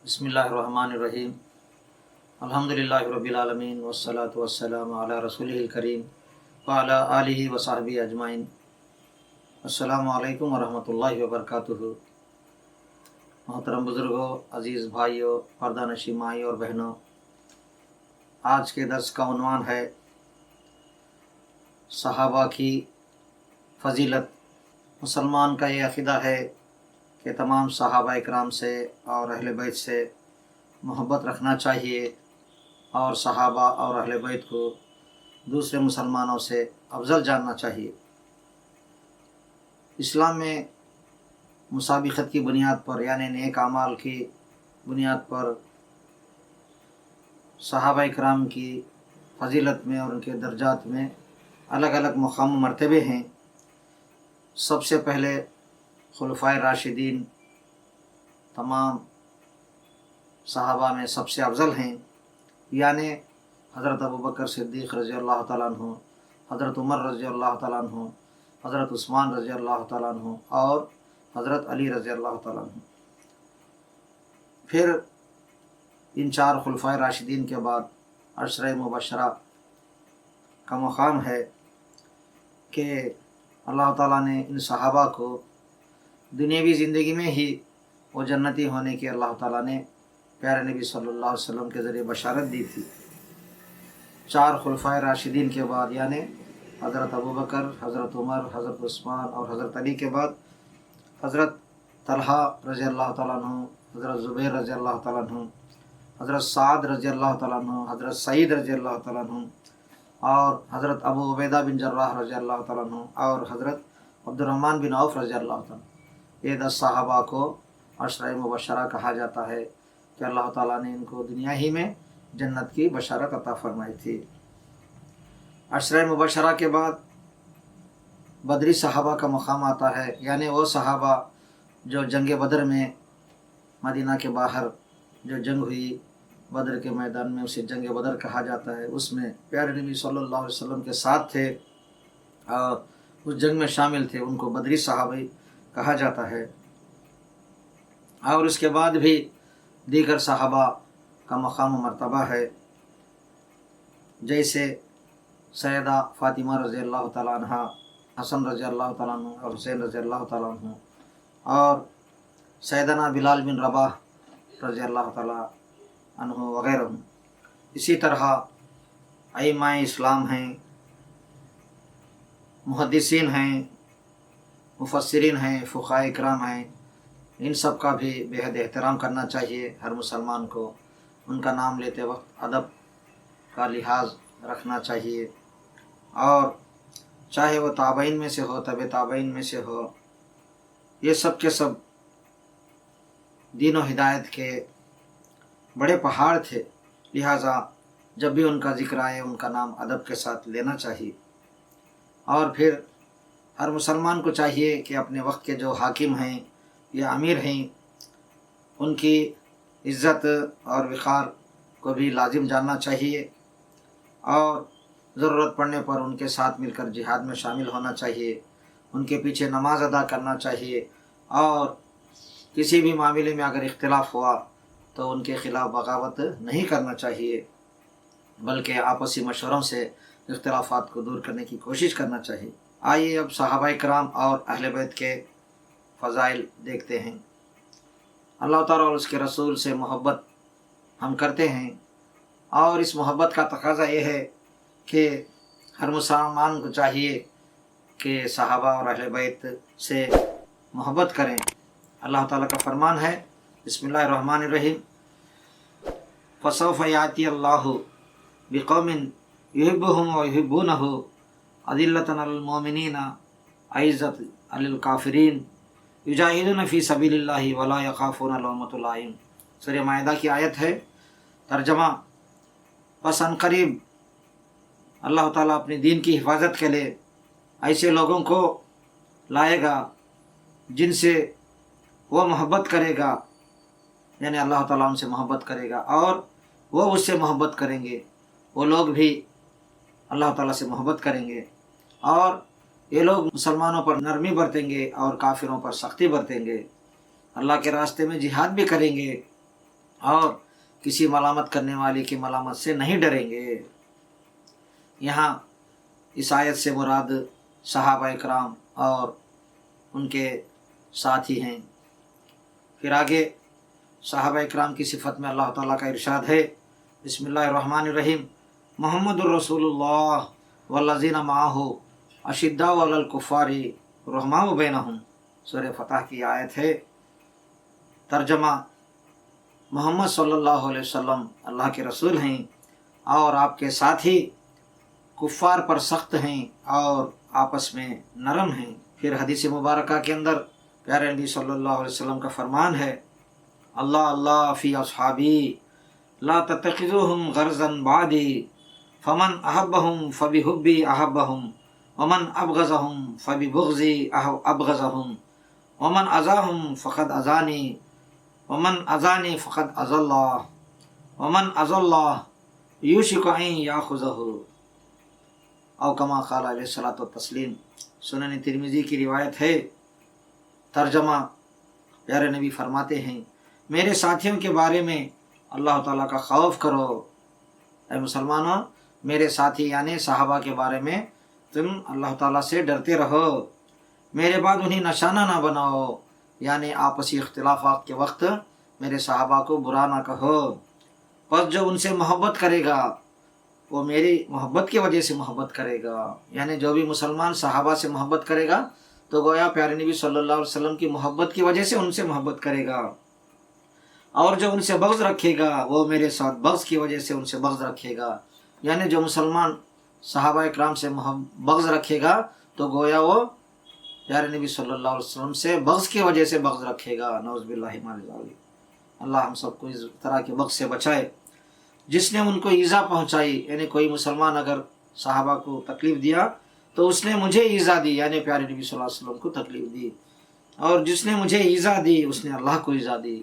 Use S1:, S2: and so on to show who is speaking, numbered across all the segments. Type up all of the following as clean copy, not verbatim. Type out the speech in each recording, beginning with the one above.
S1: بسم اللہ الرحمن الرحیم الحمدللہ رب العالمین والصلاة والسلام علی رسولہ الکریم وعلی آلہ وصحبہ اجمعین۔ السلام علیکم ورحمۃ اللہ وبرکاتہ۔ محترم بزرگوں، عزیز بھائیوں، پردہ نشین مائیوں اور بہنوں، آج کے درس کا عنوان ہے صحابہ کی فضیلت۔ مسلمان کا یہ عقیدہ ہے کہ تمام صحابہ اکرام سے اور اہل بیت سے محبت رکھنا چاہیے اور صحابہ اور اہل بیت کو دوسرے مسلمانوں سے افضل جاننا چاہیے۔ اسلام میں مسابقت کی بنیاد پر یعنی نیک اعمال کی بنیاد پر صحابہ اکرام کی فضیلت میں اور ان کے درجات میں الگ الگ مقام و مرتبے ہیں۔ سب سے پہلے خلفائے راشدین تمام صحابہ میں سب سے افضل ہیں، یعنی حضرت ابوبکر صدیق رضی اللہ تعالیٰ عنہ، حضرت عمر رضی اللہ تعالیٰ عنہ، حضرت عثمان رضی اللہ تعالیٰ عنہ اور حضرت علی رضی اللہ تعالیٰ عنہ۔ پھر ان چار خلفائے راشدین کے بعد عشرہ مبشرہ کا مقام ہے کہ اللہ تعالیٰ نے ان صحابہ کو دنیاوی زندگی میں ہی وہ جنتی ہونے کی اللہ تعالیٰ نے پیارے نبی صلی اللہ علیہ وسلم کے ذریعے بشارت دی تھی۔ چار خلفائے راشدین کے بعد یعنی حضرت ابوبکر، حضرت عمر، حضرت عثمان اور حضرت علی کے بعد حضرت طلحہ رضی اللہ تعالیٰ عنہ، حضرت زبیر رضی اللہ تعالیٰ عنہ، حضرت سعد رضی اللہ تعالیٰ عنہ، حضرت سعید رضی اللہ تعالیٰ عنہ اور حضرت ابو عبیدہ بن جراح رضی اللہ تعالیٰ عنہ اور حضرت عبد الرحمن بن عوف رضی اللہ تعالیٰ عنہ۔ یہ 10 صحابہ کو عشرہ مبشرہ کہا جاتا ہے کہ اللہ تعالیٰ نے ان کو دنیا ہی میں جنت کی بشارت عطا فرمائی تھی۔ عشرہ مبشرہ کے بعد بدری صحابہ کا مقام آتا ہے، یعنی وہ صحابہ جو جنگ بدر میں مدینہ کے باہر جو جنگ ہوئی بدر کے میدان میں، اسے جنگ بدر کہا جاتا ہے، اس میں پیارے نبی صلی اللہ علیہ وسلم کے ساتھ تھے اور اس جنگ میں شامل تھے، ان کو بدری صحابہ کہا جاتا ہے۔ اور اس کے بعد بھی دیگر صحابہ کا مقام و مرتبہ ہے، جیسے سیدہ فاطمہ رضی اللہ تعالیٰ عنہ، حسن رضی اللہ تعالیٰ عنہ اور حسین رضی اللہ تعالیٰ عنہ اور سیدنا بلال بن رباح رضی اللہ تعالیٰ عنہ وغیرہ۔ اسی طرح ائمہ اسلام ہیں، محدثین ہیں، مفسرین ہیں، فقہاء اکرام ہیں، ان سب کا بھی بےحد احترام کرنا چاہیے ہر مسلمان کو۔ ان کا نام لیتے وقت ادب کا لحاظ رکھنا چاہیے، اور چاہے وہ تابعین میں سے ہو، تبع تابعین میں سے ہو، یہ سب کے سب دین و ہدایت کے بڑے پہاڑ تھے، لہٰذا جب بھی ان کا ذکر آئے ان کا نام ادب کے ساتھ لینا چاہیے۔ اور پھر ہر مسلمان کو چاہیے کہ اپنے وقت کے جو حاکم ہیں یا امیر ہیں ان کی عزت اور وقار کو بھی لازم جاننا چاہیے، اور ضرورت پڑنے پر ان کے ساتھ مل کر جہاد میں شامل ہونا چاہیے، ان کے پیچھے نماز ادا کرنا چاہیے، اور کسی بھی معاملے میں اگر اختلاف ہوا تو ان کے خلاف بغاوت نہیں کرنا چاہیے، بلکہ آپسی مشوروں سے اختلافات کو دور کرنے کی کوشش کرنا چاہیے۔ آئیے اب صحابہ کرام اور اہل بیت کے فضائل دیکھتے ہیں۔ اللہ تعالیٰ اور اس کے رسول سے محبت ہم کرتے ہیں، اور اس محبت کا تقاضا یہ ہے کہ ہر مسلمان کو چاہیے کہ صحابہ اور اہل بیت سے محبت کریں۔ اللہ تعالیٰ کا فرمان ہے، بسم اللہ الرحمن الرحیم، فَسَوْفَ يَأْتِي اللَّهُ بِقَوْمٍ يُحِبُّهُمْ وَيُحِبُّونَهُ أَذِلَّةً عَلَى الْمُؤْمِنِينَ أَعِزَّةً عَلَى الْكَافِرِينَ یجاہدون فی سبیل اللہ ولا یخافون لومۃ لائم۔ سورہ مائدہ کی آیت ہے۔ ترجمہ: پس ان قریب اللہ تعالیٰ اپنے دین کی حفاظت کے لیے ایسے لوگوں کو لائے گا جن سے وہ محبت کرے گا، یعنی اللہ تعالیٰ ان سے محبت کرے گا اور وہ اس سے محبت کریں گے، وہ لوگ بھی اللہ تعالیٰ سے محبت کریں گے، اور یہ لوگ مسلمانوں پر نرمی برتیں گے اور کافروں پر سختی برتیں گے، اللہ کے راستے میں جہاد بھی کریں گے، اور کسی ملامت کرنے والے کی ملامت سے نہیں ڈریں گے۔ یہاں اس آیت سے مراد صحابہ کرام اور ان کے ساتھی ہیں۔ پھر آگے صحابہ کرام کی صفت میں اللہ تعالیٰ کا ارشاد ہے، بسم اللہ الرحمن الرحیم، محمد الرسول اللہ والذین معہ اشداء علی الکفار رحماء بینہم۔ سورہ فتح کی آیت ہے۔ ترجمہ: محمد صلی اللہ علیہ وسلم اللہ کے رسول ہیں اور آپ کے ساتھی کفار پر سخت ہیں اور آپس میں نرم ہیں۔ پھر حدیث مبارکہ کے اندر پیارے نبی صلی اللہ علیہ وسلم کا فرمان ہے، اللہ اللہ فی اصحابی لا تتخذوہم غرضا بعدی فمن احبہم فبحبی احبہم ومن ابغضہم فببغضی ابغضہم ومن اذاہم فقد اذانی ومن اذانی فقد اذى اللہ ومن اذى اللہ یوشک ان یاخذہ، او کما قال علیہ الصلوۃ والتسلیم۔ سنن ترمذی کی روایت ہے۔ ترجمہ: پیارے نبی فرماتے ہیں، میرے ساتھیوں کے بارے میں اللہ تعالیٰ کا خوف کرو۔ اے مسلمانوں، میرے ساتھی یعنی صحابہ کے بارے میں تم اللہ تعالیٰ سے ڈرتے رہو، میرے بعد انہیں نشانہ نہ بناؤ، یعنی آپسی اختلافات کے وقت میرے صحابہ کو برا نہ کہو۔ پس جو ان سے محبت کرے گا وہ میری محبت کی وجہ سے محبت کرے گا، یعنی جو بھی مسلمان صحابہ سے محبت کرے گا تو گویا پیارے نبی صلی اللہ علیہ وسلم کی محبت کی وجہ سے ان سے محبت کرے گا، اور جو ان سے بغض رکھے گا وہ میرے ساتھ بغض کی وجہ سے ان سے بغض رکھے گا، یعنی جو مسلمان صحابہ اکرام سے بغض رکھے گا تو گویا وہ پیارے نبی صلی اللہ علیہ وسلم سے بغض کی وجہ سے بغض رکھے گا۔ نعوذ باللہ من ذالک۔ اللہ ہم سب کو اس طرح کے بغض سے بچائے۔ جس نے ان کو ایذا پہنچائی، یعنی کوئی مسلمان اگر صحابہ کو تکلیف دیا تو اس نے مجھے ایذا دی، یعنی پیارے نبی صلی اللہ علیہ وسلم کو تکلیف دی، اور جس نے مجھے ایذا دی اس نے اللہ کو ایذا دی،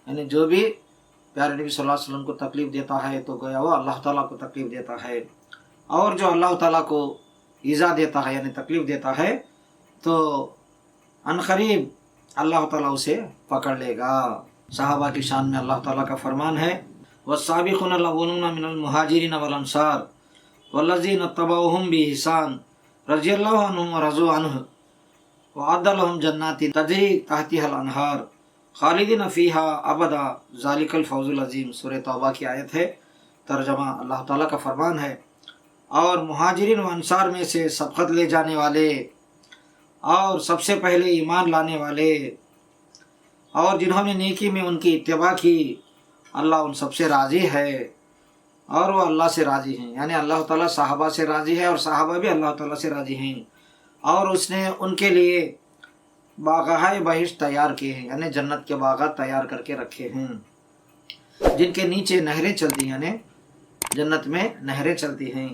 S1: یعنی جو بھی پیارے نبی صلی اللہ علیہ وسلم کو تکلیف دیتا ہے تو گویا وہ اللہ تعالیٰ کو تکلیف دیتا ہے، اور جو اللہ تعالیٰ کو ایذا دیتا ہے یعنی تکلیف دیتا ہے تو عنقریب اللہ تعالیٰ اسے پکڑ لے گا۔ صحابہ کی شان میں اللہ تعالیٰ کا فرمان ہے، والسابقون الاولون من المہاجرین والانصار والذین اتبعوہم بإحسان رضی اللہ عنہم ورضوا عنہ وأعد لهم جنات تجری تحتها الانہار خالدین فیہا ابدا ذالک الفوز العظیم۔ سورہ توبہ کی آیت ہے۔ ترجمہ: اللہ تعالیٰ کا فرمان ہے، اور مہاجرین و انصار میں سے سبقت لے جانے والے اور سب سے پہلے ایمان لانے والے اور جنہوں نے نیکی میں ان کی اتباع کی، اللہ ان سب سے راضی ہے اور وہ اللہ سے راضی ہیں، یعنی اللہ تعالیٰ صحابہ سے راضی ہے اور صحابہ بھی اللہ تعالیٰ سے راضی ہیں، اور اس نے ان کے لیے باغہائے بہشت تیار کیے ہیں، یعنی جنت کے باغات تیار کر کے رکھے ہیں جن کے نیچے نہریں چلتی ہیں، یعنی جنت میں نہریں چلتی ہیں،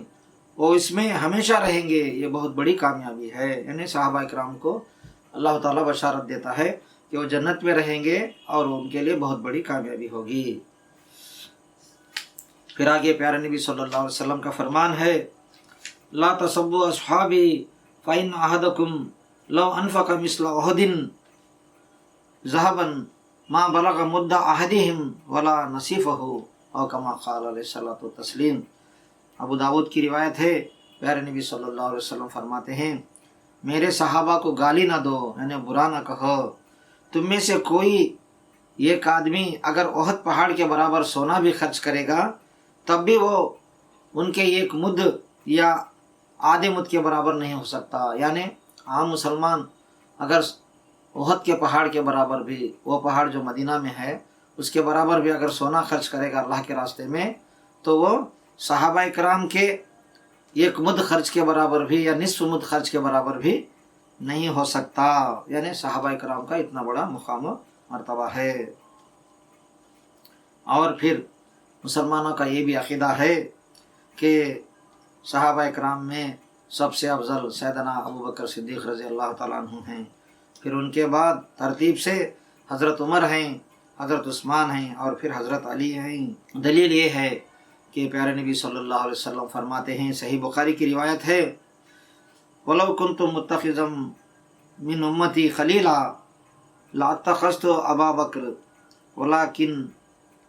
S1: وہ اس میں ہمیشہ رہیں گے۔ یہ بہت بڑی کامیابی ہے، یعنی صحابہ کرام کو اللہ تعالیٰ بشارت دیتا ہے کہ وہ جنت میں رہیں گے اور ان کے لیے بہت بڑی کامیابی ہوگی۔ پھر آگے پیارے نبی صلی اللہ علیہ وسلم کا فرمان ہے، لا تسبوا اصحابی فإن أحدكم لو انفق مثل احد ذهبا ما بلغ مد احدهم ولا نصیفہ، او کما قال علیہ الصلوۃ والتسلیم۔ ابو داود کی روایت ہے، پیارے نبی صلی اللہ علیہ وسلم فرماتے ہیں، میرے صحابہ کو گالی نہ دو، یعنی برا نہ کہو۔ تم میں سے کوئی ایک آدمی اگر احد پہاڑ کے برابر سونا بھی خرچ کرے گا تب بھی وہ ان کے ایک مد یا آدھے مد کے برابر نہیں ہو سکتا، یعنی عام مسلمان اگر احد کے پہاڑ کے برابر بھی، وہ پہاڑ جو مدینہ میں ہے اس کے برابر بھی اگر سونا خرچ کرے گا اللہ کے راستے میں تو وہ صحابہ کرام کے ایک مد خرچ کے برابر بھی یا نصف مد خرچ کے برابر بھی نہیں ہو سکتا، یعنی صحابہ کرام کا اتنا بڑا مقام و مرتبہ ہے۔ اور پھر مسلمانوں کا یہ بھی عقیدہ ہے کہ صحابہ کرام میں سب سے افضل سیدنا ابوبکر صدیق رضی اللہ تعالیٰ عنہ ہیں، پھر ان کے بعد ترتیب سے حضرت عمر ہیں، حضرت عثمان ہیں اور پھر حضرت علی ہیں۔ دلیل یہ ہے کہ پیارے نبی صلی اللہ علیہ وسلم فرماتے ہیں، صحیح بخاری کی روایت ہے، وَلَوْ كُنْتُ مُتَّخِذًا مِّنْ أُمَّتِي خَلِيلًا لَاتَّخَذْتُ أَبَا بَكْرٍ وَلَكِنْ